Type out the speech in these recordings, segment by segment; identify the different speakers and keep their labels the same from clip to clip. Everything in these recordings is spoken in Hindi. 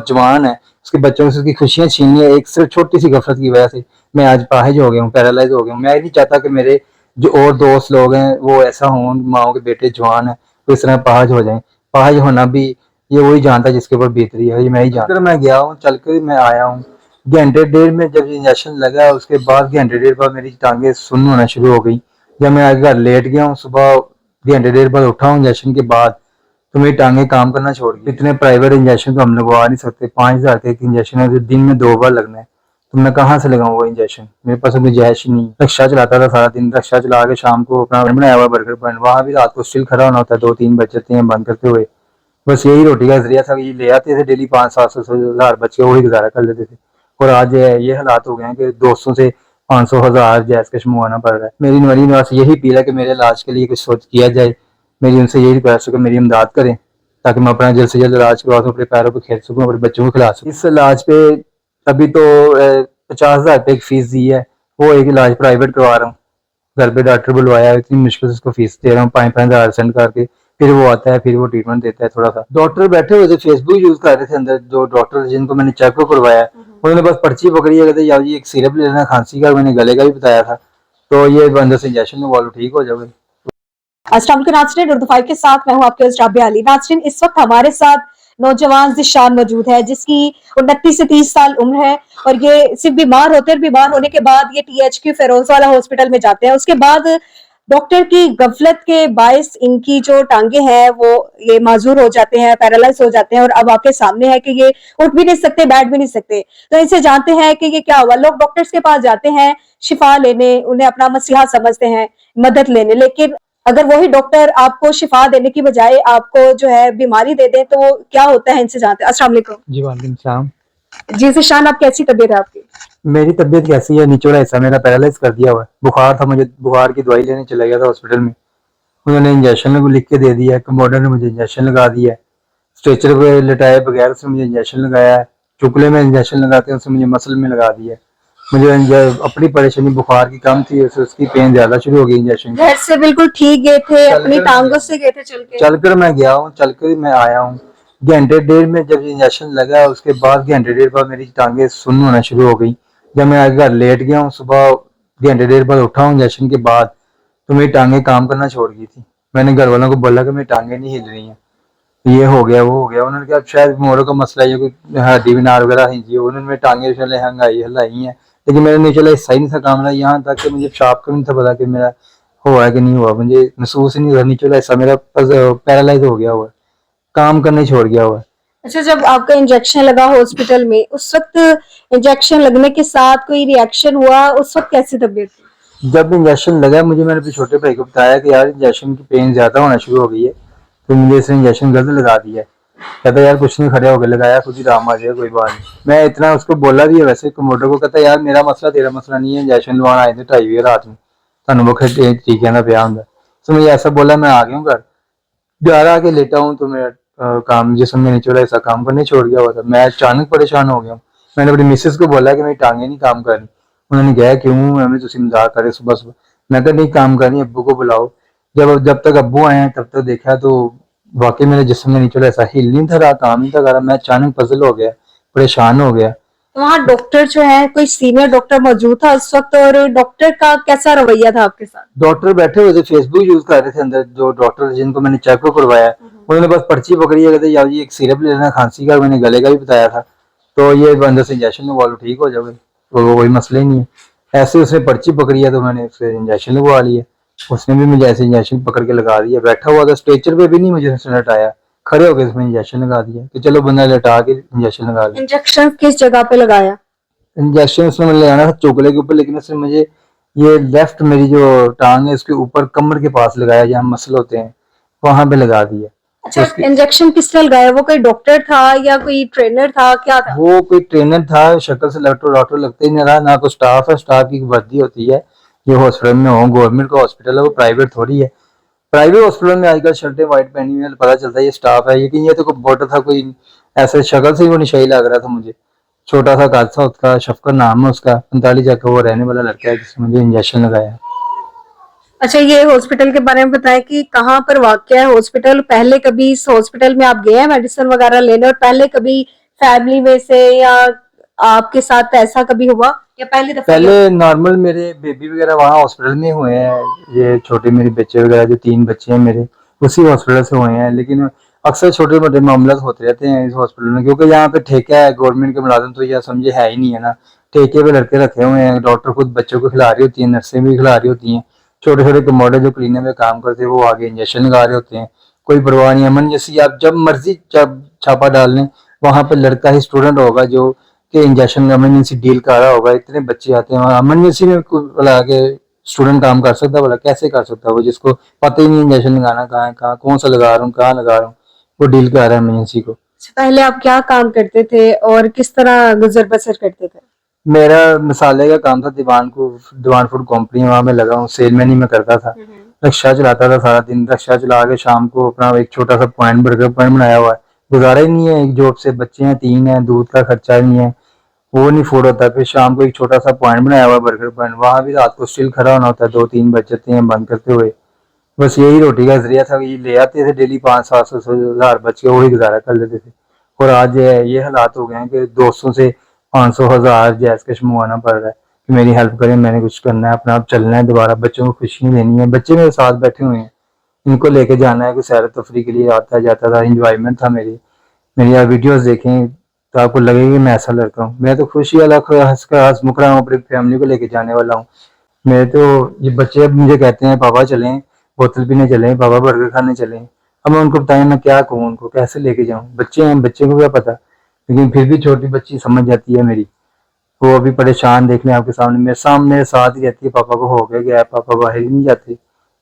Speaker 1: जवान है, उसके बच्चों से उसकी खुशियां छीनी है एक सिर्फ छोटी सी गफलत की वजह से। मैं आज पाहिज हो गया हूँ, पैरालाइज हो गया हूँ। मैं नहीं चाहता कि मेरे जो और दोस्त लोग हैं वो ऐसा हों, माओ के बेटे जवान है तो इस तरह पाहिज हो जाएं। पाहिज होना भी ये वही जानता है जिसके ऊपर बीत रही है, ये मैं ही जानता। मैं गया हूँ, चल कर मैं आया हूँ। घंटे डेढ़ में जब इंजेक्शन लगा उसके बाद घंटे डेढ़ बाद मेरी टांगे सुन्न होना शुरू हो गई। जब मैं आज घर लेट गया हूँ, सुबह घंटे डेढ़ बाद उठा हूँ इंजेक्शन के बाद, तो मेरी टांगे काम करना छोड़ गई। इतने प्राइवेट इंजेक्शन तो हम लगवा नहीं सकते। 5,000 का एक इंजेक्शन है जो दिन में 2 बार लगना है, तो मैं कहाँ से लगाऊं वो इंजेक्शन? मेरे पास गुंजाइश ही नहीं। रिक्शा चलाता था सारा दिन, रिक्शा चला के शाम को अपना बनाया हुआ बर्गर पॉइंट, वहां भी रात को स्टिल खड़ा होना होता है, 2-3 बज जाते हैं बंद करते हुए। बस यही रोटी का जरिया था कि ये ले आते थे डेली 500-700 हज़ार बच के, वही गुजारा कर लेते थे। और आज ये हालात हो गए हैं कि दोस्तों से 500 हज़ार जैस कश मंगवाना पड़ रहा है। मेरी मरीज बस यही अपील है कि मेरे इलाज के लिए कुछ सोच किया जाए। मेरी उनसे यही रिक्वेस्ट है कि मेरी इमदाद करें ताकि मैं अपना जल्द से जल्द इलाज करवा सकूँ, अपने पैरों पर खेल सकूँ, अपने बच्चों को खिला सकूँ। इस इलाज पे अभी तो 50,000 रुपये की फीस दी है। वो एक इलाज प्राइवेट करवा रहा हूँ, घर पे डॉक्टर बुलवाया है, इतनी मुश्किल से उसको फीस दे रहा हूँ 5,000 सेंड करके। फिर वो आता है, फिर वो ट्रीटमेंट देता है थोड़ा सा। डॉक्टर बैठे हुए थे, फेसबुक यूज कर रहे थे अंदर, जो डॉक्टर जिनको मैंने चेकअप करवाया उन्होंने बस पर्ची पकड़ी है, कहते यार जी एक सिरप ले लेना खांसी का, मैंने गले का भी बताया था, तो ये अंदर से इंजेक्शन लगवा लो ठीक हो जाओगे।
Speaker 2: अस्सलाम वालेकुम नाज़रीन, उर्दू 5 के साथ मैं हूं आपके होस्ट राबिया अली। नाज़रीन, इस वक्त हमारे साथ नौजवान ज़िशान मौजूद है जिसकी 29 से 30 साल उम्र है और ये सिर्फ बीमार होते हैं। बीमार होने के बाद ये THQ फेरोज वाला हॉस्पिटल में जाते हैं। उसके बाद डॉक्टर की गफलत के बायस इनकी जो टांगे हैं वो ये माजूर हो जाते हैं, पैरालाइज हो जाते हैं और अब आपके सामने है कि ये उठ भी नहीं सकते, बैठ भी नहीं सकते। तो इनसे जानते हैं कि ये क्या हुआ। लोग डॉक्टर्स के पास जाते हैं शिफा लेने, उन्हें अपना मसीहा समझते हैं, मदद लेने, लेकिन अगर वही डॉक्टर आपको शिफा देने की बजाय आपको जो है बीमारी दे दे तो क्या होता है, इनसे जानते हैं। अस्सलाम वालेकुम।
Speaker 1: जी वालेकुम सलाम।
Speaker 2: जी ज़िशान, आप कैसी तबीयत है आपकी?
Speaker 1: मेरी तबीयत कैसी है? निचोड़ा हिस्सा मेरा पैरालाइज कर दिया हुआ है। बुखार था मुझे, बुखार की दवाई लेने चला गया था हॉस्पिटल में, उन्होंने इंजेक्शन लिख के दे दिया है, कंपाउंडर ने मुझे इंजेक्शन लगा दिया है। स्ट्रेचर पे लिटाए बगैर से मुझे इंजेक्शन लगाया है। चुकले में इंजेक्शन लगाते हैं उससे मुझे मसल में लगा दिया है। मुझे अपनी परेशानी बुखार की कम थी, उसकी पेन ज्यादा शुरू हो गई इंजेक्शन।
Speaker 2: घर से बिल्कुल ठीक गए थे, अपनी टांगों से गए थे
Speaker 1: चलकर मैं गया हूँ, चलकर मैं आया हूँ। घंटे डेढ़ में जब इंजेक्शन लगा उसके बाद घंटे डेढ़ बाद मेरी टांगे सुन्न होना शुरू हो गई। जब मैं आज घर लेट गया हूँ, सुबह घंटे डेढ़ बाद उठा हूँ इंजेक्शन के बाद, तो मेरी टांगे काम करना छोड़ गई थी। मैंने घर वालों को बोला कि मेरी टांगे नहीं हिल रही हैं, ये हो गया वो हो गया। उन्होंने कहा शायद मोड़ों का मसला है, कोई हड्डी बिनार वगैरह हिंजी। उन्होंने मेरी टांगे चले हंगाई हिलाई हैं, लेकिन मेरे नहीं चला, हिस्सा ही नहीं था काम रहा। यहाँ तक कि मुझे शॉप का नहीं था पता कि मेरा हुआ है कि नहीं हुआ, मुझे महसूस ही नहीं हुआ। नीचे वाला हिस्सा मेरा पैरालाइज हो गया हुआ है, काम करने छोड़ गया हुआ है।
Speaker 2: अच्छा, जब आपका इंजेक्शन लगा हॉस्पिटल में, उस वक्त इंजेक्शन लगने के साथ कोई रिएक्शन हुआ? उस वक्त कैसी तबीयत थी?
Speaker 1: जब इंजेक्शन लगा मुझे, मैंने अपने छोटे भाई को बताया कि यार इंजेक्शन की पेन ज्यादा होना शुरू हो गई है, तो मुझे इसने इंजेक्शन गलत लगा दिया है। कहता यार कुछ नहीं, खड़े होकर लगाया, खुद ही आराम आ जाएगा, कोई बात नहीं। मैं इतना उसको बोला भी है वैसे कमोडर को। कहता यार मेरा मसला तेरा मसला नहीं है, इंजेक्शन लवाना आए थे 2:30 बजे रात में, थानू बखर टीके ना पिया होंगे। तो मुझे ऐसा बोला, मैं आ गया हूँ घर आके लेटा हूँ, तो मेरा काम जिसम में नीचे वाला ऐसा काम करने छोड़ गया हुआ था। मैं अचानक परेशान हो गया हूँ। मैंने अपनी मिसेस को बोला कि मेरी टांगे नहीं काम कर रही। उन्होंने कहा क्यों, हमें तुम मजाक करे सुबह सुबह। मैं कहा नहीं काम कर रही, अब्बू को बुलाओ। जब तक अब्बू आए हैं तब तक देखा तो वाकई मेरे जिस्म में नीचे ऐसा हिल नहीं था रहा, काम नहीं था कर रहा। मैं अचानक पजल हो गया, परेशान हो गया।
Speaker 2: वहाँ डॉक्टर जो है, कोई सीनियर डॉक्टर मौजूद था उस वक्त, और डॉक्टर का कैसा रवैया था आपके साथ?
Speaker 1: डॉक्टर बैठे हुए थे, फेसबुक यूज कर रहे थे अंदर, जो डॉक्टर जिनको मैंने चेकअप करवाया उन्होंने बस पर्ची पकड़ी है, कहते यार जी एक सिरप ले लेना खांसी का, मैंने गले का भी बताया था, तो ये अंदर से इंजेक्शन लगवा लो ठीक हो जाओगे, तो कोई मसला ही नहीं है। ऐसे उसने पर्ची पकड़ी है तो मैंने फिर इंजेक्शन लगवा लिया। उसने भी मुझे ऐसे इंजेक्शन पकड़ के लगा दिया। बैठा हुआ था स्ट्रेचर पे भी नहीं मुझे उसने लटाया, खड़े होकर उसमें इंजेक्शन लगा दिया कि चलो बंदा लटा के इंजेक्शन लगा लिया।
Speaker 2: इंजेक्शन किस जगह पे लगाया?
Speaker 1: इंजेक्शन उसने मुझे लगाना था चोकले के ऊपर, लेकिन उसने मुझे ये लेफ्ट मेरी जो टांग है उसके ऊपर कमर के पास लगाया, जहाँ मसल होते हैं वहां पे लगा दिया।
Speaker 2: अच्छा, इंजेक्शन किसने लगाया? वो कोई डॉक्टर था या कोई ट्रेनर था, क्या था?
Speaker 1: वो कोई ट्रेनर था, शक्ल से डॉक्टर डॉक्टर लगते ही नहीं रहा, ना कोई स्टाफ है। स्टाफ की वर्दी होती है जो हॉस्पिटल में हो, गवर्नमेंट का हॉस्पिटल है वो, प्राइवेट थोड़ी है। प्राइवेट हॉस्पिटल में आजकल शर्टें वाइट पहनी हुई है, पता चलता है ये स्टाफ है, लेकिन ये तो कोई बोर्ड था, कोई ऐसे शक्ल से ही वो निशाई लग रहा था मुझे। छोटा सा काद था उसका, शफकर नाम है उसका, 45 का वो रहने वाला लड़का है जिसने मुझे इंजेक्शन लगाया।
Speaker 2: अच्छा, ये हॉस्पिटल के बारे में बताएं कि कहाँ पर वाक़या है हॉस्पिटल? पहले कभी इस हॉस्पिटल में आप गए हैं मेडिसिन वगैरह लेने, और पहले कभी फैमिली में से, या आपके साथ ऐसा कभी हुआ या पहली दफा?
Speaker 1: पहले नॉर्मल मेरे बेबी वगैरह वहाँ हॉस्पिटल में हुए हैं, ये छोटे मेरे बच्चे वगैरह जो 3 बच्चे हैं मेरे, उसी हॉस्पिटल से हुए हैं। लेकिन अक्सर छोटे मोटे मामला होते रहते हैं इस हॉस्पिटल में, क्योंकि यहाँ पे ठेका है, गवर्नमेंट के मुलाजिम तो यह समझे है ही नहीं है ना। ठेके पे लड़के रखे हुए हैं, डॉक्टर खुद बच्चों को खिला रही होती है, नर्सें भी खिला रही होती हैं, छोटे छोटे कमोडे जो क्लीनिक में काम करते हैं वो आगे इंजेक्शन लगा रहे होते हैं। कोई परवाह नहीं, अमन जैसी आप जब मर्जी जब छापा डाल लें, वहाँ पे लड़का ही स्टूडेंट होगा जो कि इंजेक्शन इमरजेंसी डील कर रहा होगा। इतने बच्चे आते हैं वहाँ इमरजेंसी में, बोला के स्टूडेंट काम कर सकता है, बोला कैसे कर सकता है वो, जिसको पता ही नहीं इंजेक्शन लगाना कहाँ है, कहाँ कौन सा लगा रहा हूँ, कहाँ लगा रहा हूँ, वो डील कर रहा है इमरजेंसी को।
Speaker 2: पहले आप क्या काम करते थे और किस तरह गुजर बसर करते थे?
Speaker 1: मेरा मसाले का काम था, दीवान फूड कंपनी है, वहाँ मैं लगा हूँ, सेलमैन ही मैं करता था। रिक्शा चलाता था सारा दिन, रिक्शा चला के शाम को अपना एक छोटा सा पॉइंट बर्गर पॉइंट बनाया हुआ है, गुजारा ही नहीं है एक जॉब से, बच्चे हैं 3 हैं, दूध का खर्चा नहीं है, वो नहीं फूड होता। फिर शाम को एक छोटा सा पॉइंट बनाया हुआ है बर्गर पॉइंट, वहां भी रात को स्टिल खड़ा होना होता है, 2-3 बज जाते हैं बंद करते हुए। बस यही रोटी का जरिया था, ये ले आते थे डेली 500-700 बच के, वही गुजारा कर लेते थे। और आज ये हालात हो गए हैं कि दोस्तों से 500-1000 जैस कैश मंगवाना पड़ रहा है कि मेरी हेल्प करें, मैंने कुछ करना है, अपना आप चलना है, दोबारा बच्चों को खुशी देनी है। बच्चे मेरे साथ बैठे हुए हैं, इनको लेके जाना है, कोई सैर तफरी के लिए आता जाता था, इंजॉयमेंट था मेरी आप वीडियोस देखें तो आपको लगेगा कि मैं ऐसा लड़का हूँ। मैं तो खुशी वाला हंस मुख रहा हूँ, अपनी फैमिली को लेके जाने वाला हूँ। मेरे तो ये बच्चे अब मुझे कहते हैं पापा चलें, बोतल पीने चलें, पापा बर्गर खाने चलें। अब मैं उनको बताएं मैं क्या कहूँ, उनको कैसे लेके जाऊँ, बच्चे हैं, बच्चे को क्या पता। लेकिन फिर भी छोटी बच्ची समझ जाती है मेरी, वो अभी परेशान देख लें आपके सामने, मेरे साथ ही रहती है, पापा को हो गया है, पापा बाहर ही नहीं जाते,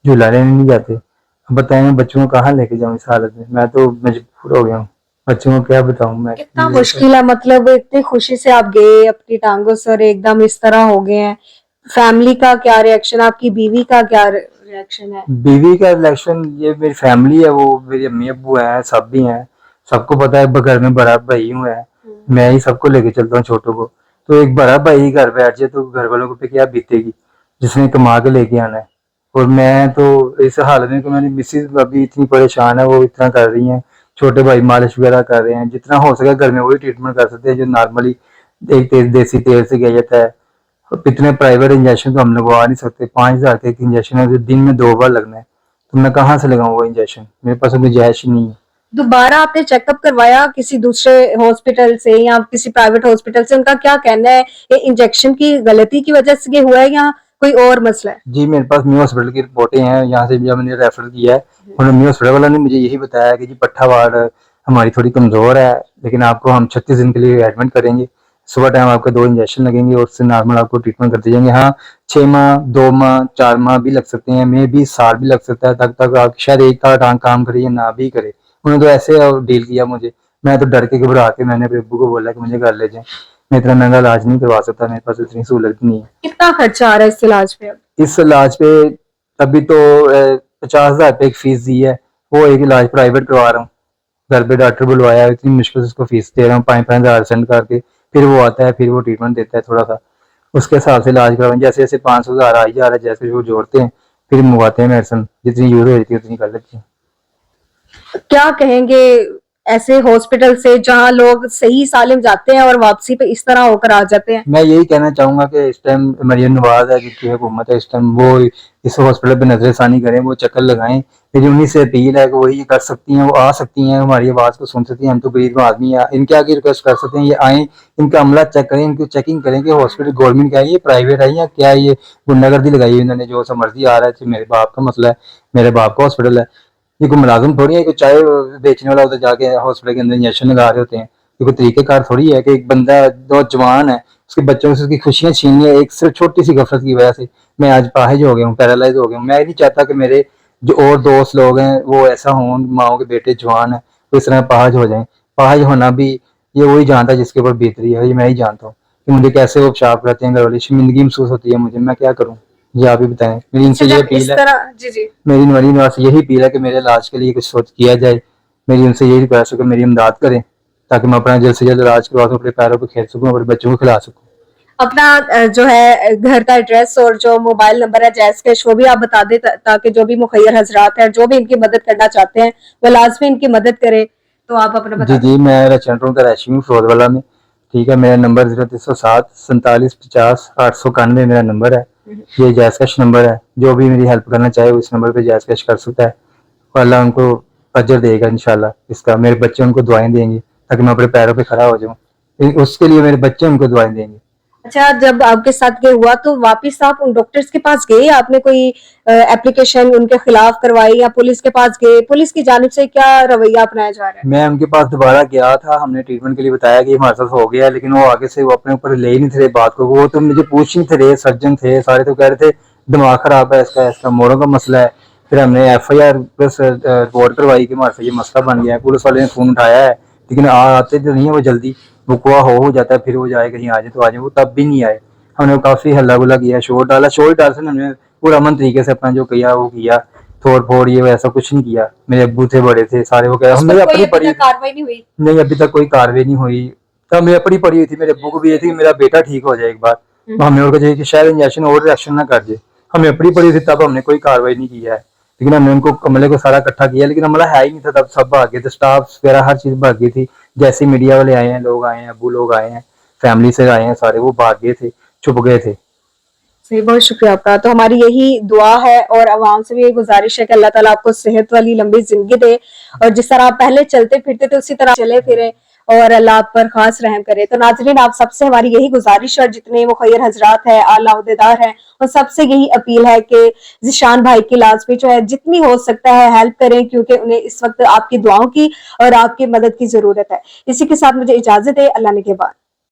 Speaker 1: झूला लेने नहीं जाते। अब बताएं मैं बच्चों को कहाँ लेके जाऊँ इस हालत में, मैं तो मजबूर हो गया हूँ, बच्चों को क्या बताऊँ मैं।
Speaker 2: कितना मुश्किल है, मतलब इतनी खुशी से आप गए अपनी टांगों से और एकदम इस तरह हो गए हैं। फैमिली का क्या रिएक्शन, आपकी बीवी का क्या रिएक्शन है?
Speaker 1: बीवी का रिलेक्शन, ये मेरी फैमिली है, वो मेरी अम्मी अब्बू हैं, सब भी हैं, सबको पता है घर में बड़ा भाई हूँ है, मैं ही सबको लेके चलता हूँ छोटों को। तो एक बड़ा भाई घर बैठ जाए तो घर वालों को पे क्या बीतेगी, जिसने कमा के लेके आना है। और मैं तो इस हालत में, मेरी मिसेज अभी इतनी परेशान है, वो इतना कर रही हैं, छोटे भाई मालिश वगैरह कर रहे हैं, जितना हो सके घर में वही ट्रीटमेंट कर सकते हैं जो नॉर्मली एक देसी तेल से किया जाता है। इतने प्राइवेट इंजेक्शन तो हम लगवा नहीं सकते, 5,000 के एक इंजेक्शन है जो दिन में 2 बार लगना है, तो मैं कहाँ से लगाऊं वो इंजेक्शन, मेरे पास गुंजाइश ही नहीं है।
Speaker 2: दोबारा आपने चेकअप करवाया किसी दूसरे हॉस्पिटल से या किसी प्राइवेट हॉस्पिटल से? उनका क्या कहना है, ये इंजेक्शन की गलती की वजह से ये हुआ है या कोई और मसला है?
Speaker 1: जी मेरे पास म्यू हॉस्पिटल की रिपोर्टें हैं, यहाँ से जब मैंने रेफर किया है, उन्होंने म्यू हॉस्पिटल वाला ने मुझे यही बताया कि जी पट्ठा वार्ड हमारी थोड़ी कमजोर है, लेकिन आपको हम 36 दिन के लिए एडमिट करेंगे, सुबह टाइम आपके 2 इंजेक्शन लगेंगे और उससे नॉर्मल आपको ट्रीटमेंट करते जाएंगे। हाँ 6 माह 2 माह 4 माह भी लग सकते हैं, मे भी साल भी लग सकता है, तब तक आप शायद एक था टांग काम करे या ना भी करे। उन्होंने तो ऐसे डील किया मुझे, मैं तो डर के घबरा के मैंने अपने अब्बू को बोला कि मुझे घर ले जाएं, मैं इतना महंगा इलाज नहीं करवा सकता, मेरे पास इतनी सहूलत नहीं है।
Speaker 2: कितना खर्चा आ रहा है इस इलाज पे अब?
Speaker 1: इस इलाज पे अभी तो 50,000 रुपये की फीस दी है, वो एक इलाज प्राइवेट करवा रहा हूँ, घर पे डॉक्टर बुलवाया, इतनी मुश्किल से उसको फीस दे रहा हूँ, 5,000 सेंड करके, फिर वो आता है, फिर वो ट्रीटमेंट देता है थोड़ा सा, उसके हिसाब से इलाज करवाएं, जैसे जैसे 500,000 आ ही जा रहा है, जैसे वो जोड़ते हैं फिर मंगवाते हैं मेडिसिन, जितनी यूज हो जाती है उतनी कर लेते हैं।
Speaker 2: क्या कहेंगे ऐसे हॉस्पिटल से जहां लोग सही सालिम जाते हैं और वापसी पे इस तरह होकर आ जाते हैं?
Speaker 1: मैं यही कहना चाहूंगा कि इस टाइम मरियम नवाज है जिसकी हुकूमत है, इस टाइम वो इस हॉस्पिटल पे नजरसानी करें, वो चक्कर लगाएं, मेरी उन्हीं से अपील है कि वही कर सकती हैं, वो आ सकती हैं, हमारी आवाज को सुन सकती हैं, हम तो गरीब आदमी है, इनके आगे रिक्वेस्ट कर सकते हैं, ये आए, इनका अमला चेक करें, इनकी चेकिंग करें कि हॉस्पिटल गवर्नमेंट का है ये प्राइवेट है या क्या, ये गुंडागर्दी लगाई इन्होंने, जो सा मर्जी आ रहा है, मेरे बाप का मसला है, मेरे बाप का हॉस्पिटल है, ये कोई मुलाजिम थोड़ी है, कोई चाय बेचने वाला उधर जाके हॉस्पिटल के अंदर इंजेक्शन लगा रहे होते हैं, ये कोई तरीकेकार थोड़ी है कि एक बंदा जो जवान है उसके बच्चों से उसकी खुशियां छीननी है एक सिर्फ छोटी सी गफलत की वजह से। मैं आज पाहिज हो गया हूँ, पैरालाइज हो गया हूँ, मैं नहीं चाहता कि मेरे जो और दोस्त लोग हैं वो ऐसा हों, माओ के बेटे जवान है वो इस तरह पाहिज हो जाए। पाहिज होना भी ये वही जानता है जिसके ऊपर बीत रही है, ये मैं ही जानता हूँ कि मुझे कैसे वो पेशाब करते हैं घर वाले, शर्मिंदगी महसूस होती है मुझे, मैं क्या करूँ, ये आप ही बताएं। मेरी इनसे ये अपील है,
Speaker 2: जी जी,
Speaker 1: मेरी मरीन से यही अपील है कि मेरे इलाज के लिए कुछ सोच किया जाए, मेरी उनसे यही रिक्वेस्ट है कि मेरी इमदाद करें ताकि मैं अपना जल्द से जल्द इलाज करवा सकूँ, अपने पैरों पर खेल सकूँ, अपने बच्चों को खिला सकूँ।
Speaker 2: अपना जो है घर का एड्रेस और जो मोबाइल नंबर है जैस कैश वो भी आप बता दें ताकि जो भी मुखैर हजरात हैं जो भी इनकी मदद करना चाहते हैं वो लाजमी इनकी मदद करें। तो आप अपना
Speaker 1: जी
Speaker 2: बता
Speaker 1: जी, मैं रेस्टोरेंट का रैशी हूँ फ्रोजवाला में। ठीक है, मेरा नंबर 0307 47 50 891 मेरा नंबर है। ये जैस कैश नंबर है, जो भी मेरी हेल्प करना चाहे उस नंबर पे जैस कैश कर सकता है और अल्लाह उनको अजर देगा इंशाल्लाह इसका। मेरे बच्चे उनको दुआएं देंगे ताकि मैं अपने पैरों पे खड़ा हो जाऊँ, उसके लिए मेरे बच्चे उनको दुआएं देंगे।
Speaker 2: अच्छा, जब आपके साथ ये हुआ तो वापिस आप उन डॉक्टर्स के पास गए? आपने कोई एप्लीकेशन उनके खिलाफ करवाई या पुलिस के पास गए? पुलिस की जानिब से क्या रवैया अपनाया जा रहा है?
Speaker 1: मैं उनके पास दोबारा गया था, हमने ट्रीटमेंट के लिए बताया कि हमारे साथ हो गया, लेकिन वो आगे से वो अपने ऊपर ले ही नहीं थे रहे बात को। वो तो मुझे पूछ नहीं थे रहे, सर्जन थे सारे, तो कह रहे थे दिमाग खराब है इसका, इसका मोड़ों का मसला है। फिर हमने FIR प्लस रिपोर्ट करवाई कि हमारे साथ ये मसला बन गया है। पुलिस वाले ने फोन उठाया है, लेकिन आते तो नहीं है वो जल्दी, बुकवा हो जाता है, फिर वो जाए कहीं आ जाए तो आ जाए, वो तब भी नहीं आए। हमने काफी हल्ला गुल्ला किया, शोर डाला, शोर डाल से हमने पूरा अमन तरीके से अपना जो किया वो किया, तोड़ फोड़ ये वैसा कुछ नहीं किया। मेरे अब्बू थे, बड़े थे सारे, वो कह
Speaker 2: उस
Speaker 1: हमने
Speaker 2: पर कोई
Speaker 1: अपनी
Speaker 2: अभी
Speaker 1: पड़ी
Speaker 2: तक कार्रवाई नहीं हुई?
Speaker 1: नहीं, अभी तक कोई कार्रवाई नहीं हुई। तब मैं अपनी पड़ी हुई थी, मेरे अब्बू को भी ये थी कि मेरा बेटा ठीक हो जाए एक बार, तो हमने उनको चाहिए कि शायद इंजेक्शन और रिएक्शन ना कर जाए। हमें अपनी पड़ी थी, तब हमने कोई कार्रवाई नहीं किया है, लेकिन हमने उनको अमले को सारा इकट्ठा किया, लेकिन अमला है ही नहीं था तब, सब भाग गए थे, स्टाफ वगैरह हर चीज भाग गई थी। जैसे मीडिया वाले आए हैं, लोग आए हैं, अब्बू लोग आए हैं, फैमिली से आए हैं सारे, वो भाग गए थे, छुप गए थे।
Speaker 2: सही, बहुत शुक्रिया आपका। तो हमारी यही दुआ है और अवाम से भी यही गुजारिश है कि अल्लाह ताला आपको सेहत वाली लंबी जिंदगी दे और जिस तरह आप पहले चलते फिरते थे उसी तरह चले फिरे और अल्लाह आप पर खास रहम करे। तो नाजरीन, आप सबसे हमारी यही गुजारिश है और जितने मुखय्यर हजरात हैं, आला ओहदेदार हैं, उन सबसे यही अपील है कि ज़िशान भाई की इलाज पे जो है जितनी हो सकता है हेल्प करें, क्योंकि उन्हें इस वक्त आपकी दुआओं की और आपकी मदद की जरूरत है। इसी के साथ मुझे इजाजत है, अल्लाह ने के बाद।